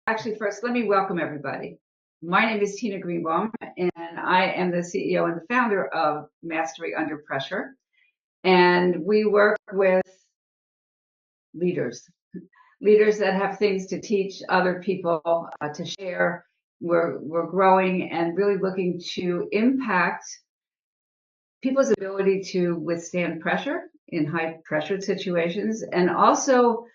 Actually, first, let me welcome everybody. My name is Tina Greenbaum, and I am the CEO and the founder of Mastery Under Pressure. And we work with leaders, leaders that have things to teach other people, to share. We're growing and really looking to impact people's ability to withstand pressure in high pressured situations, and also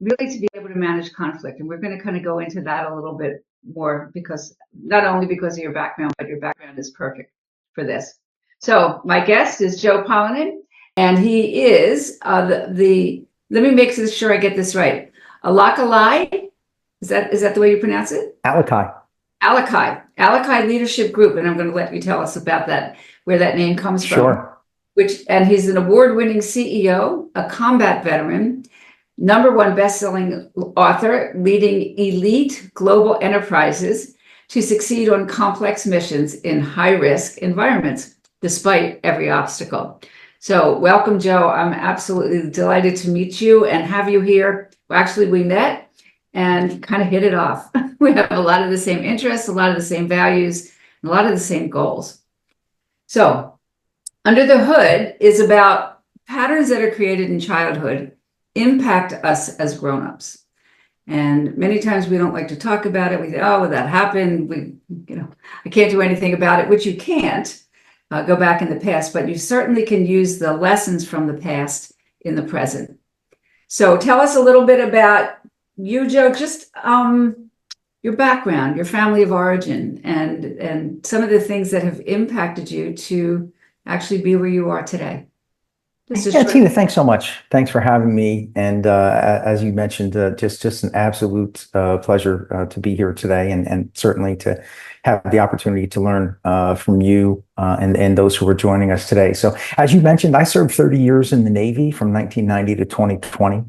really to be able to manage conflict. And we're going to kind of go into that a little bit more, because not only because of your background, but your background is perfect for this. So my guest is Joe Polanin, and he is let me make sure I get this right. Alaka'i, is that the way you pronounce it? Alaka'i. Alaka'i Leadership Group, and I'm going to let you tell us about that, where that name comes from. Sure. And he's an award-winning CEO, a combat veteran, #1 bestselling author, leading elite global enterprises to succeed on complex missions in high-risk environments, despite every obstacle. So welcome, Joe. I'm absolutely delighted to meet you and have you here. Well, actually, we met and kind of hit it off. We have a lot of the same interests, a lot of the same values, and a lot of the same goals. So Under the Hood is about patterns that are created in childhood impact us as grown-ups. And many times we don't like to talk about it. We say, oh, well, that happened. I can't do anything about it, which you can't go back in the past, but you certainly can use the lessons from the past in the present. So tell us a little bit about you, Joe, just your background, your family of origin, and some of the things that have impacted you to actually be where you are today. Tina, thanks so much. Thanks for having me. And as you mentioned, just an absolute pleasure to be here today, and certainly to have the opportunity to learn from you and those who are joining us today. So as you mentioned, I served 30 years in the Navy from 1990 to 2020.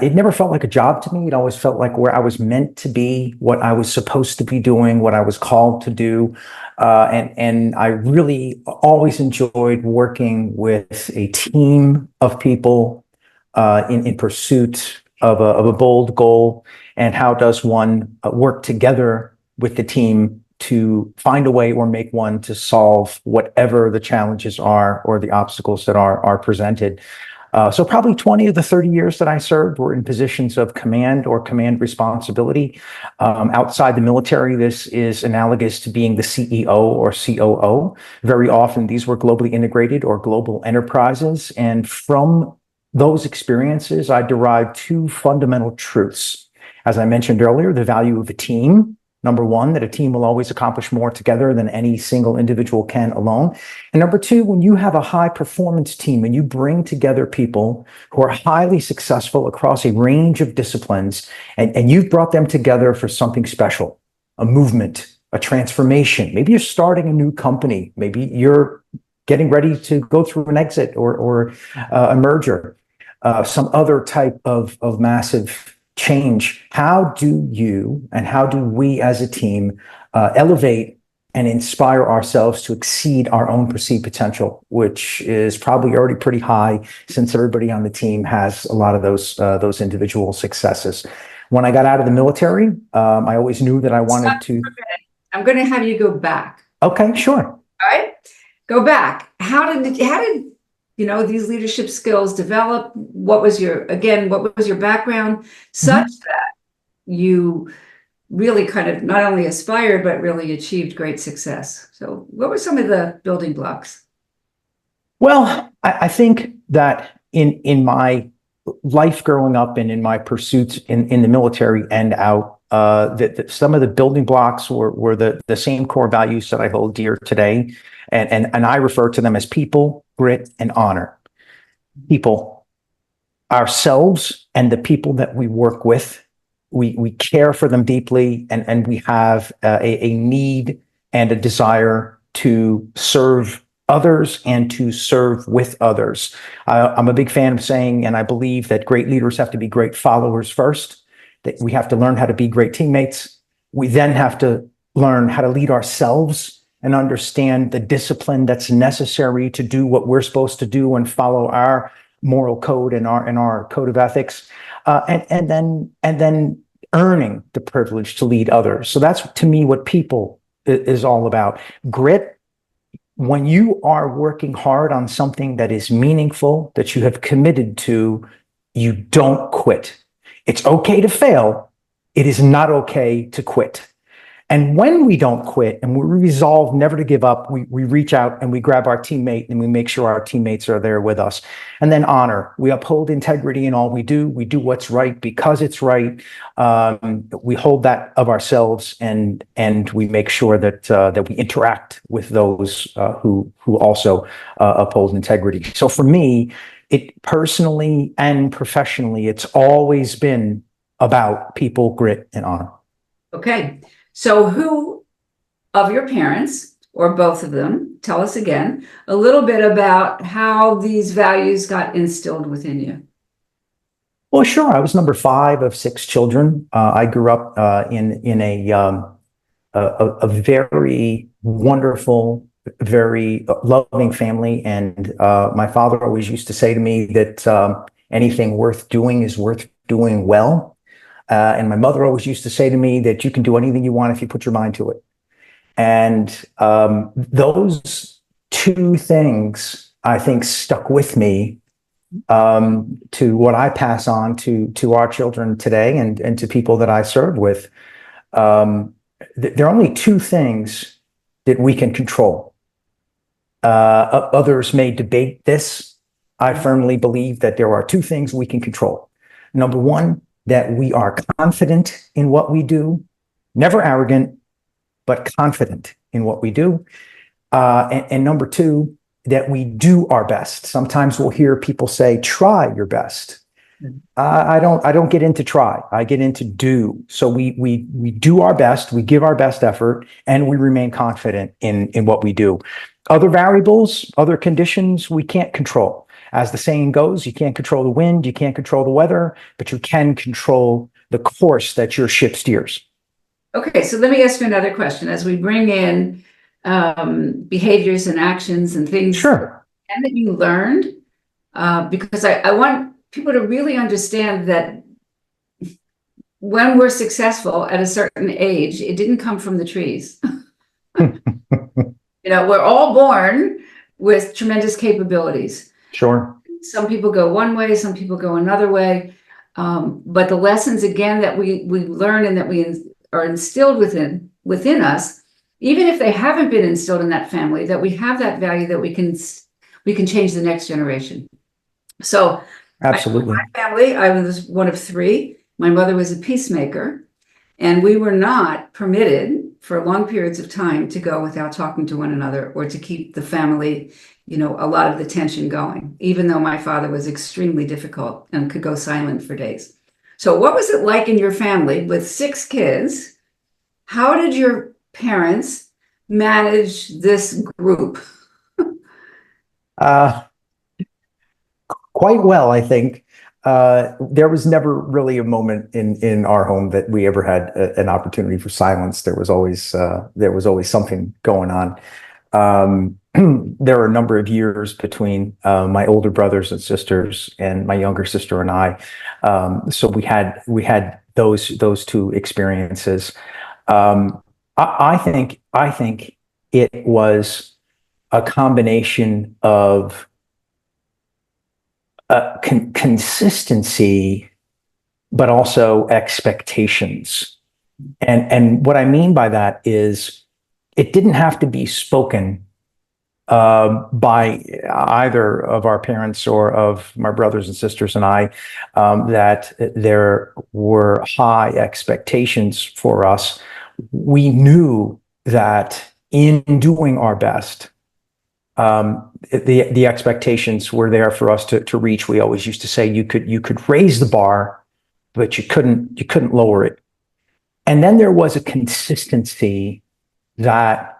It never felt like a job to me. It always felt like where I was meant to be, what I was supposed to be doing, what I was called to do. And I really always enjoyed working with a team of people in pursuit of a bold goal. And how does one work together with the team to find a way or make one to solve whatever the challenges are or the obstacles that are presented. So probably 20 of the 30 years that I served were in positions of command or command responsibility. Outside the military, this is analogous to being the CEO or COO. Very often, these were globally integrated or global enterprises. And from those experiences, I derived two fundamental truths. As I mentioned earlier, the value of a team. #1, that a team will always accomplish more together than any single individual can alone. And #2, when you have a high performance team and you bring together people who are highly successful across a range of disciplines, and you've brought them together for something special, a movement, a transformation. Maybe you're starting a new company. Maybe you're getting ready to go through an exit or a merger, some other type of massive change. How do you and how do we as a team elevate and inspire ourselves to exceed our own perceived potential, which is probably already pretty high since everybody on the team has a lot of those individual successes. When I got out of the military, I always knew that I wanted to. I'm going to have you go back. Okay, sure. All right, go back. How did these leadership skills develop? What was your background such that you really kind of not only aspired, but really achieved great success? So what were some of the building blocks? Well, I think that in my life growing up and in my pursuits in the military and out, that some of the building blocks were the same core values that I hold dear today. And I refer to them as people, grit, and honor. People, ourselves, and the people that we work with, we care for them deeply, and we have a need and a desire to serve others and to serve with others. I'm a big fan of saying, and I believe that great leaders have to be great followers first, that we have to learn how to be great teammates. We then have to learn how to lead ourselves and understand the discipline that's necessary to do what we're supposed to do and follow our moral code and our code of ethics. And then earning the privilege to lead others. So that's, to me, what people is all about. Grit, when you are working hard on something that is meaningful, that you have committed to, you don't quit. It's okay to fail. It is not okay to quit. And when we don't quit and we resolve never to give up, we reach out and we grab our teammate and we make sure our teammates are there with us. And then honor. We uphold integrity in all we do. We do what's right because it's right. We hold that of ourselves, and we make sure that we interact with those who also uphold integrity. So for me, it personally and professionally, it's always been about people, grit, and honor. Okay. So who of your parents, or both of them, tell us again a little bit about how these values got instilled within you? Well, sure. I was number 5 of 6 children. I grew up in a very wonderful, very loving family, and my father always used to say to me that anything worth doing is worth doing well. And my mother always used to say to me that you can do anything you want if you put your mind to it. And those 2 things, I think, stuck with me to what I pass on to our children today, and to people that I serve with. There are only 2 things that we can control. Others may debate this. I firmly believe that there are 2 things we can control. Number 1, that we are confident in what we do, never arrogant, but confident in what we do. And number 2, that we do our best. Sometimes we'll hear people say, try your best. I don't get into try. I get into do. So we do our best, we give our best effort, and we remain confident in what we do. Other variables, other conditions, we can't control. As the saying goes, you can't control the wind, you can't control the weather, but you can control the course that your ship steers. Okay, so let me ask you another question. As we bring in behaviors and actions and things Sure. that you learned, because I want people to really understand that when we're successful at a certain age, it didn't come from the trees. We're all born with tremendous capabilities. Sure. Some people go one way, some people go another way. But the lessons, again, that we learn and that we are instilled within us, even if they haven't been instilled in that family, that we have that value that we can change the next generation. So absolutely. My family, I was one of 3. My mother was a peacemaker, and we were not permitted for long periods of time to go without talking to one another, or to keep the family, a lot of the tension going, even though my father was extremely difficult and could go silent for days. So what was it like in your family with 6 kids? How did your parents manage this group? Quite well, I think. There was never really a moment in our home that we ever had an opportunity for silence. There was always something going on. There were a number of years between my older brothers and sisters and my younger sister and I. So we had those 2 experiences. I think it was a combination of consistency, but also expectations. And what I mean by that is it didn't have to be spoken by either of our parents or of my brothers and sisters and I, that there were high expectations for us. We knew that in doing our best, the expectations were there for us to reach. We always used to say you could raise the bar, but you couldn't lower it. And then there was a consistency that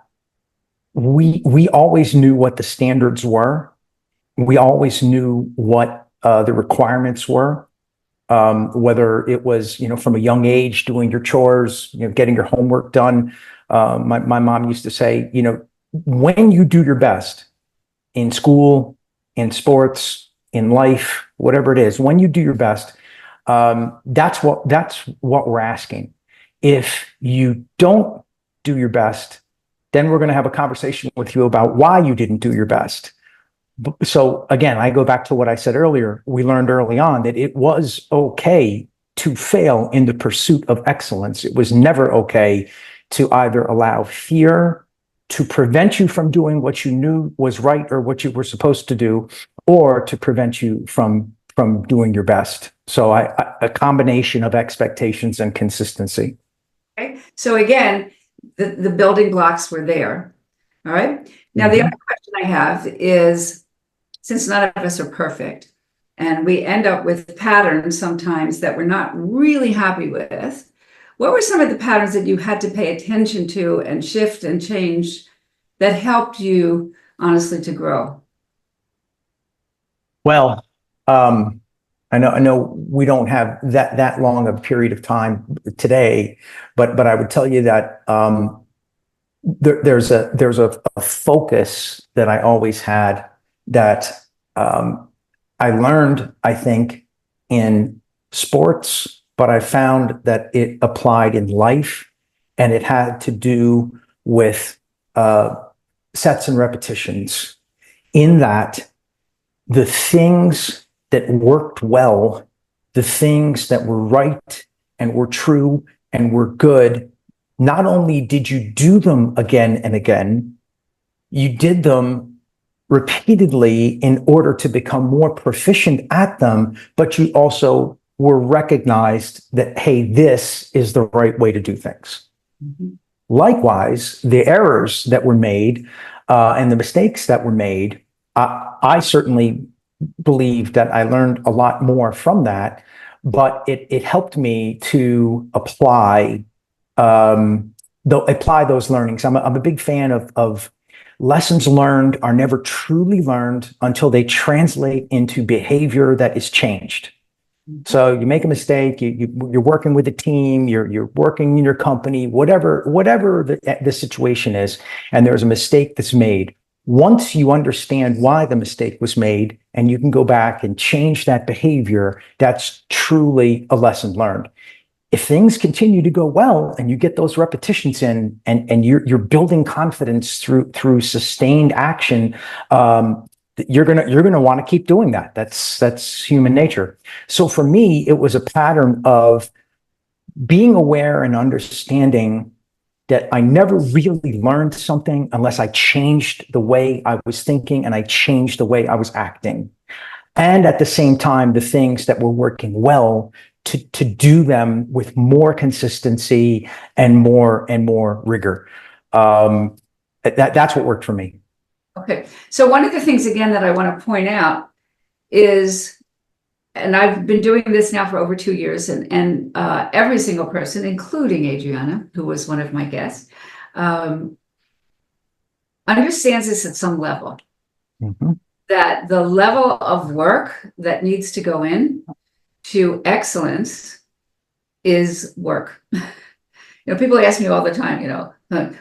we always knew what the standards were. We always knew what the requirements were, whether it was, from a young age, doing your chores, getting your homework done. My mom used to say, when you do your best in school, in sports, in life, whatever it is, when you do your best, That's what we're asking. If you don't do your best, then we're going to have a conversation with you about why you didn't do your best. So again, I go back to what I said earlier. We learned early on that it was okay to fail in the pursuit of excellence. It was never okay to either allow fear to prevent you from doing what you knew was right or what you were supposed to do, or to prevent you from doing your best. So a combination of expectations and consistency. Okay. So again, the building blocks were there. All right. Now, the other question I have is, since none of us are perfect, and we end up with patterns sometimes that we're not really happy with, what were some of the patterns that you had to pay attention to and shift and change that helped you honestly to grow? Well, I know we don't have that long of a period of time today, but I would tell you that there's a focus that I always had that I learned, I think, in sports, but I found that it applied in life, and it had to do with sets and repetitions. In that, the things that worked well, the things that were right and were true and were good, not only did you do them again and again, you did them repeatedly in order to become more proficient at them, but you also were recognized that, hey, this is the right way to do things. Mm-hmm. Likewise, the errors that were made and the mistakes that were made, I certainly believe that I learned a lot more from that, but it helped me to apply those learnings. I'm a big fan of lessons learned are never truly learned until they translate into behavior that is changed. So you make a mistake, you're working with a team, you're working in your company, whatever the situation is, and there's a mistake that's made. Once you understand why the mistake was made and you can go back and change that behavior, that's truly a lesson learned. If things continue to go well and you get those repetitions in and you're building confidence through sustained action, you're gonna want to keep doing that. That's human nature. So for me, it was a pattern of being aware and understanding that I never really learned something unless I changed the way I was thinking and I changed the way I was acting. And at the same time, the things that were working well, to do them with more consistency and more rigor. That's what worked for me. Okay. So one of the things, again, that I want to point out is, and I've been doing this now for over 2 years, and every single person, including Adriana, who was one of my guests, understands this at some level. Mm-hmm. That the level of work that needs to go in to excellence is work. People ask me all the time,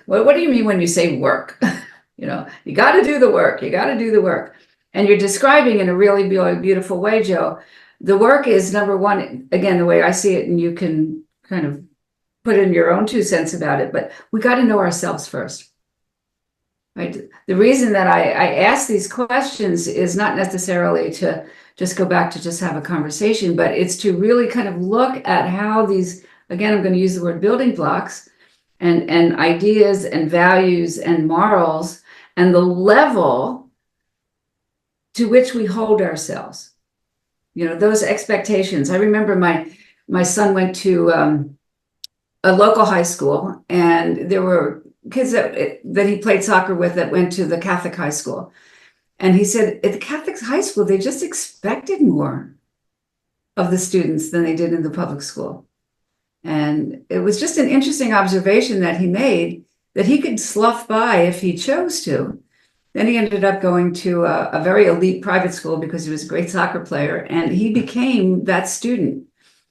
what do you mean when you say work? You got to do the work. You got to do the work. And you're describing in a really beautiful way, Joe. The work is number one, again, the way I see it, and you can kind of put in your own 2 cents about it, but we got to know ourselves first. Right. The reason that I ask these questions is not necessarily to just go back to just have a conversation, but it's to really kind of look at how these, again, I'm going to use the word building blocks and ideas and values and morals and the level to which we hold ourselves. Those expectations. I remember my son went to a local high school, and there were kids that he played soccer with that went to the Catholic high school. And he said at the Catholic high school, they just expected more of the students than they did in the public school. And it was just an interesting observation that he made, that he could slough by if he chose to. Then he ended up going to a very elite private school because he was a great soccer player. And he became that student.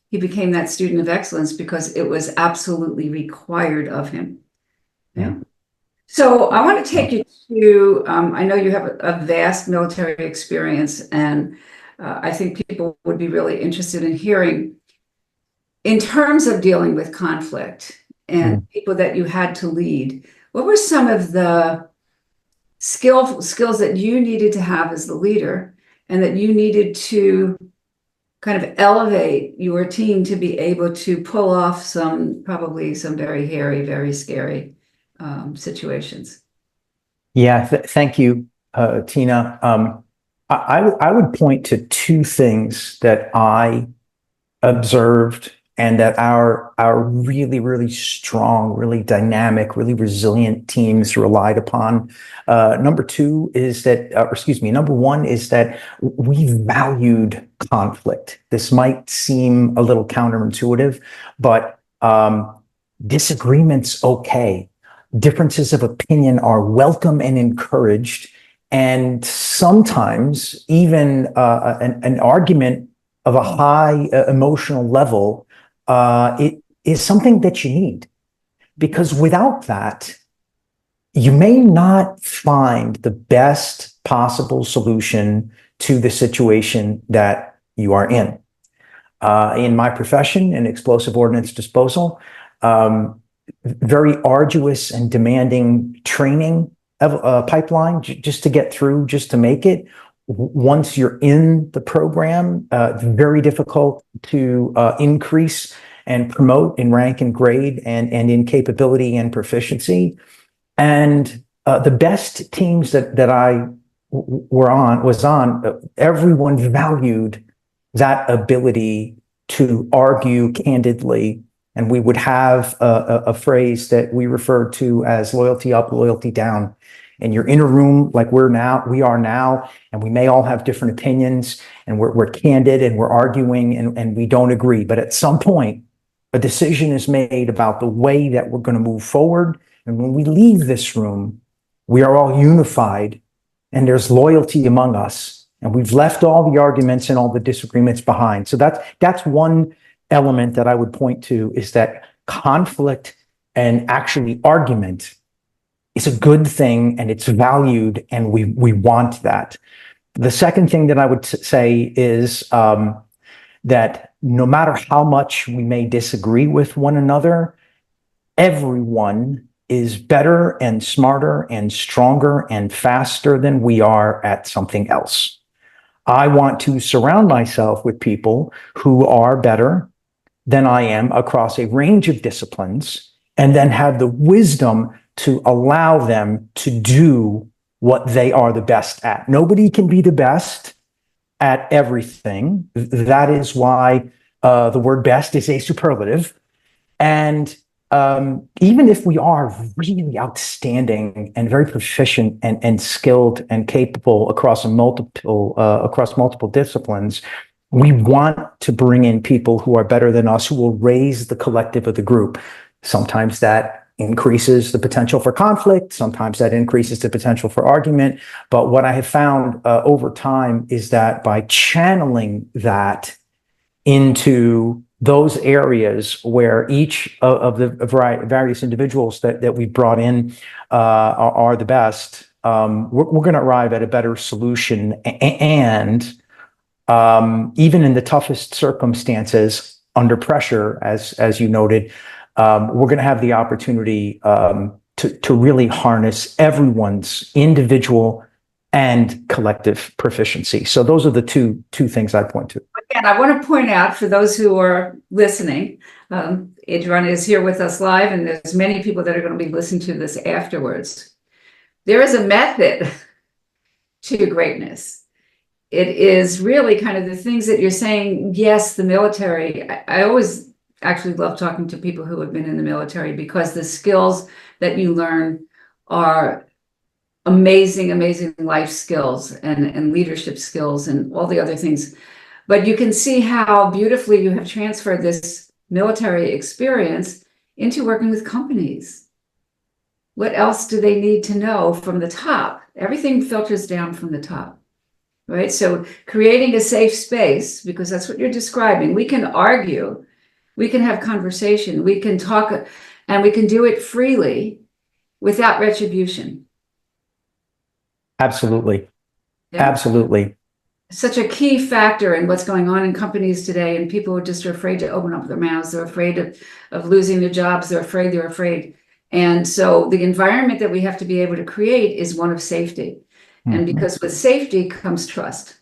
He became that student of excellence because it was absolutely required of him. Yeah. So I want to take you to, I know you have a vast military experience, and I think people would be really interested in hearing in terms of dealing with conflict and people that you had to lead, what were some of the skills that you needed to have as the leader and that you needed to kind of elevate your team to be able to pull off probably some very hairy, very scary situations? Yeah, thank you, Tina. I would point to two things that I observed and that our really, really strong, really dynamic, really resilient teams relied upon. Number one is that we valued conflict. This might seem a little counterintuitive, but disagreement's okay. Differences of opinion are welcome and encouraged. And sometimes even an argument of a high emotional level, it is something that you need. Because without that, you may not find the best possible solution to the situation that you are in. In my profession, in explosive ordnance disposal, very arduous and demanding training pipeline just to get through, just to make it. Once you're in the program, very difficult to increase and promote in rank and grade and in capability and proficiency. And the best teams that I was on, everyone valued that ability to argue candidly. And we would have a phrase that we referred to as loyalty up, loyalty down. And you're in a room like we are now, and we may all have different opinions, and we're candid and we're arguing and we don't agree. But at some point, a decision is made about the way that we're going to move forward. And when we leave this room, we are all unified and there's loyalty among us. And we've left all the arguments and all the disagreements behind. So that's one element that I would point to, is that conflict and actually argument is a good thing and it's valued and we want that. The second thing that I would say is that no matter how much we may disagree with one another, everyone is better and smarter and stronger and faster than we are at something else. I want to surround myself with people who are better than I am across a range of disciplines, and then have the wisdom to allow them to do what they are the best at. Nobody can be the best at everything. That is why the word best is a superlative. And even if we are really outstanding and very proficient and skilled and capable across multiple disciplines, we want to bring in people who are better than us, who will raise the collective of the group. Sometimes that increases the potential for conflict. Sometimes that increases the potential for argument. But what I have found over time is that by channeling that into those areas where each of the various individuals that we brought in are the best, we're going to arrive at a better solution. And even in the toughest circumstances, under pressure, as you noted, we're going to have the opportunity to really harness everyone's individual and collective proficiency. So those are the two things I point to. And I want to point out, for those who are listening, Adriana is here with us live, and there's many people that are going to be listening to this afterwards. There is a method to greatness. It is really kind of the things that you're saying. Yes, the military. I always actually love talking to people who have been in the military, because the skills that you learn are amazing life skills and leadership skills and all the other things. But you can see how beautifully you have transferred this military experience into working with companies. What else do they need to know from the top? Everything filters down from the top, right? So creating a safe space, because that's what you're describing. We can argue, we can have conversation, we can talk, and we can do it freely without retribution. Absolutely. Yeah. Absolutely. such a key factor in what's going on in companies today, and people are just afraid to open up their mouths. They're afraid of losing their jobs. They're afraid. And so the environment that we have to be able to create is one of safety. And because with safety comes trust.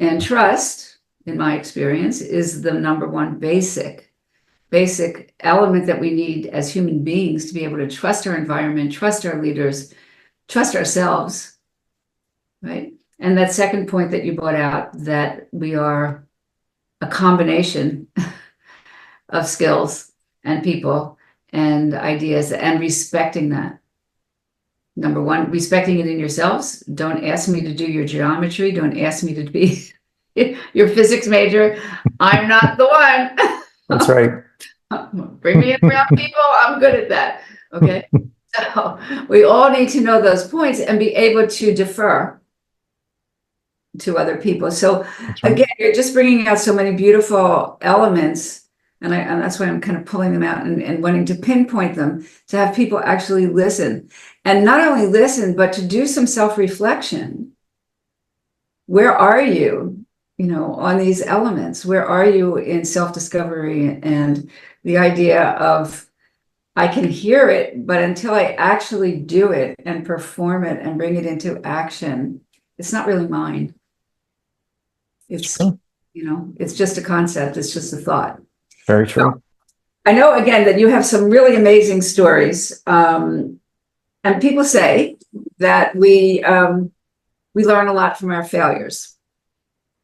And trust, in my experience, is the number one basic element that we need as human beings to be able to trust our environment, trust our leaders, trust ourselves, right? And that second point that you brought out, that we are a combination of skills and people and ideas, and respecting that. Number one, respecting it in yourselves. Don't ask me to do your geometry. Don't ask me to be your physics major. I'm not the one. That's right. Bring me in around people. I'm good at that. Okay. So we all need to know those points and be able to defer to other people. So again, you're just bringing out so many beautiful elements, and that's why I'm kind of pulling them out and wanting to pinpoint them, to have people actually listen, and not only listen, but to do some self-reflection. Where are you, on these elements? Where are you in self-discovery and the idea of, I can hear it, but until I actually do it and perform it and bring it into action, it's not really mine. It's, it's just a concept. It's just a thought. Very true. So, I know, again, that you have some really amazing stories. And people say that we learn a lot from our failures.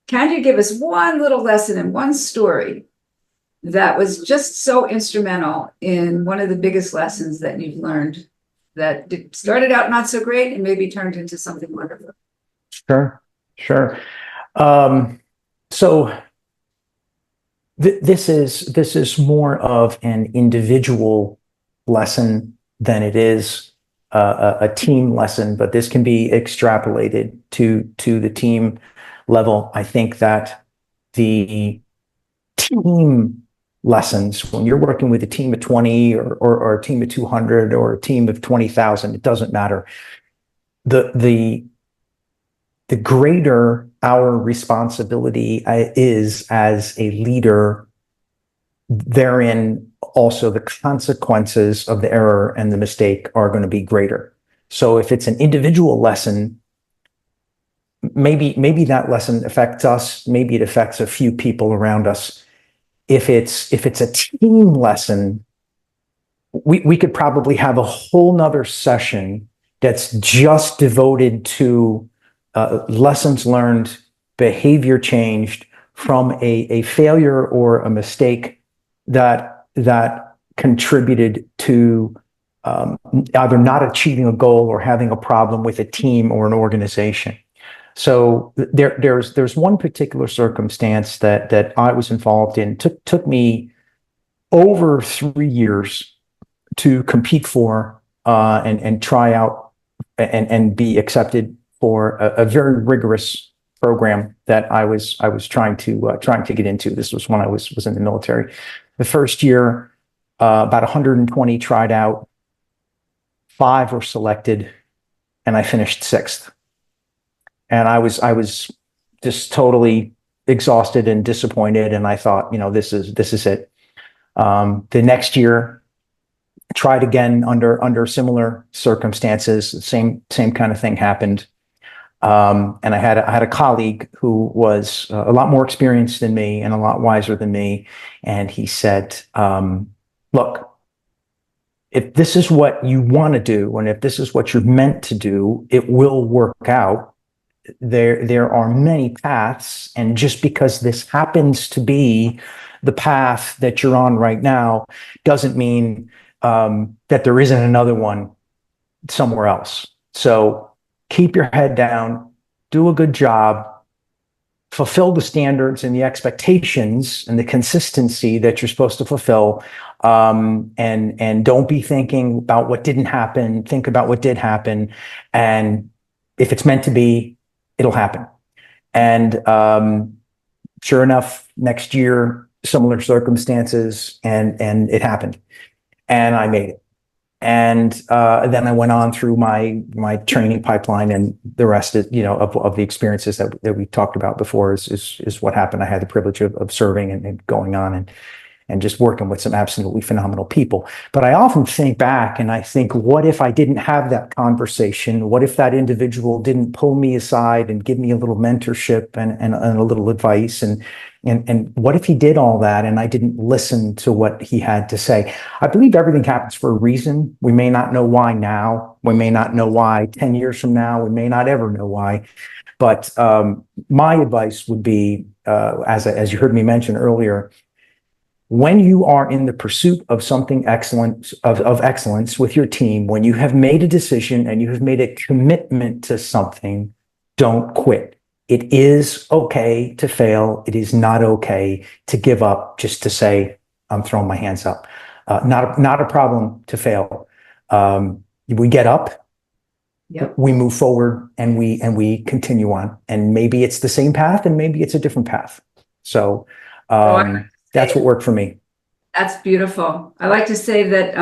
Can you give us one little lesson and one story that was just so instrumental in one of the biggest lessons that you've learned, that started out not so great and maybe turned into something wonderful? Sure. So this is more of an individual lesson than it is a team lesson, but this can be extrapolated to the team level. I think that the team lessons, when you're working with a team of 20 or a team of 200 or a team of 20,000, it doesn't matter. The greater our responsibility is as a leader, therein also the consequences of the error and the mistake are going to be greater. So if it's an individual lesson, maybe that lesson affects us, maybe it affects a few people around us. If it's a team lesson, we could probably have a whole nother session that's just devoted to lessons learned, behavior changed from a failure or a mistake that contributed to either not achieving a goal or having a problem with a team or an organization. So there's one particular circumstance that I was involved in. Took me over 3 years to compete for and try out and be accepted for a very rigorous program that I was trying to get into. This was when I was in the military. The first year, about 120 tried out, 5 were selected, and I finished 6th. And I was just totally exhausted and disappointed. And I thought, this is it. The next year, tried again under similar circumstances. Same kind of thing happened. And I had a colleague who was a lot more experienced than me and a lot wiser than me. And he said, look, if this is what you want to do, and if this is what you're meant to do, it will work out. There are many paths, and just because this happens to be the path that you're on right now doesn't mean that there isn't another one somewhere else. So keep your head down, do a good job, fulfill the standards and the expectations and the consistency that you're supposed to fulfill, and don't be thinking about what didn't happen. Think about what did happen, and if it's meant to be, it'll happen. And sure enough, next year, similar circumstances, and it happened, and I made it. And then I went on through my training pipeline, and the rest of, of the experiences that we talked about before is what happened. I had the privilege of serving and going on and just working with some absolutely phenomenal people. But I often think back and I think, what if I didn't have that conversation? What if that individual didn't pull me aside and give me a little mentorship and a little advice? And what if he did all that and I didn't listen to what he had to say? I believe everything happens for a reason. We may not know why now. We may not know why 10 years from now. We may not ever know why. But my advice would be, as you heard me mention earlier, when you are in the pursuit of something excellent, of excellence with your team, when you have made a decision and you have made a commitment to something, don't quit. It is okay to fail. It is not okay to give up just to say, I'm throwing my hands up. Not a problem to fail. We get up, Yep. we move forward, and we continue on. And maybe it's the same path, and maybe it's a different path. So that's what worked for me. That's beautiful. I like to say that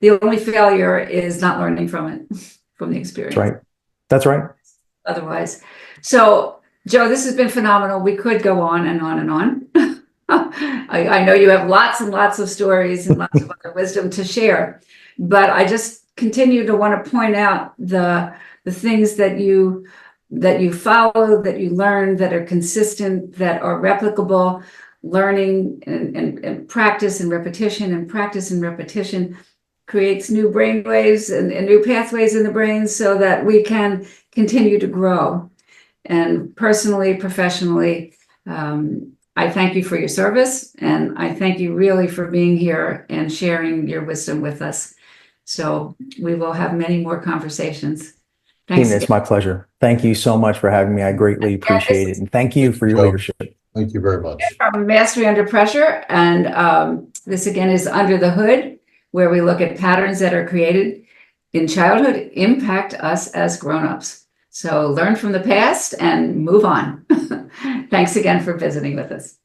the only failure is not learning from it, from the experience. That's right. That's right. Otherwise. So, Joe, this has been phenomenal. We could go on and on and on. I know you have lots and lots of stories and lots of other wisdom to share, but I just continue to want to point out the things that you follow, that you learn, that are consistent, that are replicable. Learning and practice and repetition and practice and repetition creates new brain waves and new pathways in the brain so that we can continue to grow. And personally, professionally, I thank you for your service, and I thank you really for being here and sharing your wisdom with us. So we will have many more conversations. Thanks. Tina, it's my pleasure. Thank you so much for having me. I greatly appreciate it. And thank you for your leadership. Thank you very much. From Mastery Under Pressure. And this again is Under the Hood, where we look at patterns that are created in childhood impact us as grown-ups. So learn from the past and move on. Thanks again for visiting with us.